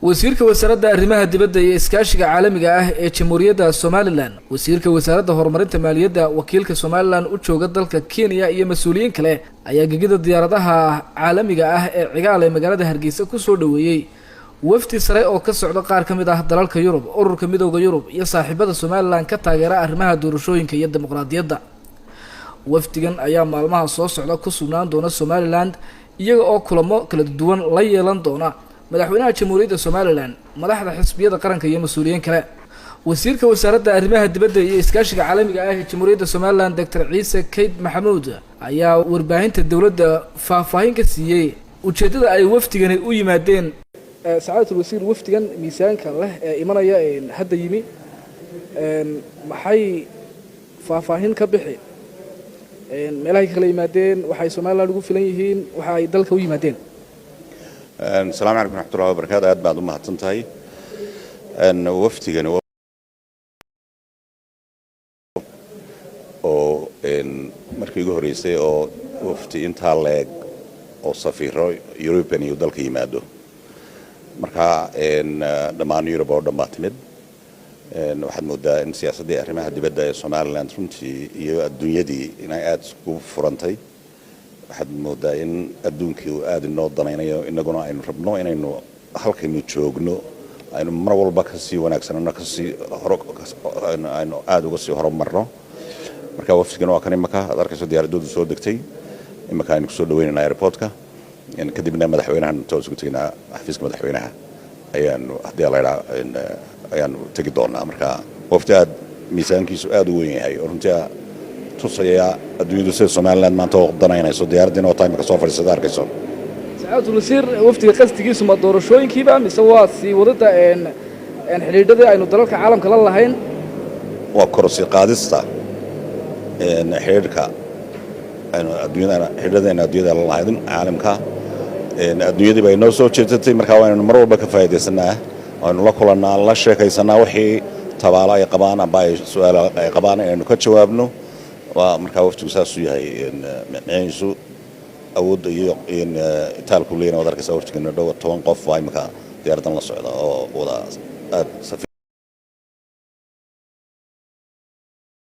wasiirka wasaaradda arrimaha dibadda iyo iskaashiga caalamiga ah ee Jamhuuriyadda Somaliland wasiirka wasaaradda horumarinta maaliyadda wakiilka Somaliland u jooga dalka Kenya iyo mas'uuliyiin kale ayaa gegida diyaaradaha caalamiga ah ee cigaal ee magaalada Hargeysa ku soo dhaweeyay wafdi sare oo ka socda qaar ka mid ah dalalka Yurub ururka midowga Yurub iyo saaxiibada Somaliland ka taageera arrimaha doorashooyinka iyo dimuqraadiyadda wafdigan ayaa maalmaha soo socda ku sugnaan doona Somaliland iyaga oo kulamo kala duwan la yeelan doona madaxweynaha Jamhuuriyadda Somaliland madaxda xisbiyada qaranka iyo mas'uuliyiin kale wasiirka wasaaradda arrimaha dibadda iyo iskaashiga caalamiga ah ee Jamhuuriyadda Somaliland Dr. Ciise Kayd Maxamuud ayaa warbaahinta dawladda faahfaahin ka siiyay ujeedada ay wafdigani u yimaadeen saacadul wasiir wafdigan miisaanka leh ee imanaya hadda yimi maxay faahfaahin ka bixi meelaha kala yimaadeen waxay Somaliland ugu filan yihiin waxa ay dalka u yimaadeen السلام عليكم ورحمة الله وبركاته أد بعد ما هتنتهي أن وفتي أو إن مركي جهريسي أو وفتي إنتهاء أو سفير يوروبيان يودل كيمادو مركا إن دمان يوروب أو دماتمد إن واحد مدة إن سياسة دي أرمها دي بدأ سوماليلاند رنتي يو الدنيا دي إن أد سكوب فرنتي waxaad moodaa in adduunkii uu aad inoo danaynayo inaguna aynu rabno inaynu halkaynu joogno aynu mar walba ka sii wanaagsanano ka sii aynu aad uga sii horumarno marka wafdigan waa kan imaka aad arkayso diyaaradoodu soo degtay imaka aynu kusoo dhaweynayna airportka kadibna madaxweynahan toos ugu teginaa xafiiska madaxweynaha ayaanu haddii la yidhaa ayaanu tegi doonaa marka wafdi aad miisaankiisu aad u weyn yahay oo runtii tusaya adduunyadu sida Somaliland maanta oo danaynayso diyaaradina oo time ka soo fadhiisada arkayso saacadul wasiir wafdiga qastigiisu ma doorashooyinkiiba mise waa si wadada xiriirada aynu dalalka caalamka la lahayn waa korsi qaadista xiriirka aynu adduunyada la lahayn caalamka adduunyada bay noo soo jeedsatay marka waa inaynu mar walba ka faa'iideysanaa aynu la kulanaa la sheekaysanaa wixii tabaala ay qabaan amba ay su'aalo ay qabaan inaynu ka jawaabno ومركا وفتو ساسو يهي معنيسو أود إن تالكو لينا ودارك ساوفتو كنا دو 10 قف واي مكا دياردان لا سocda oo wada aad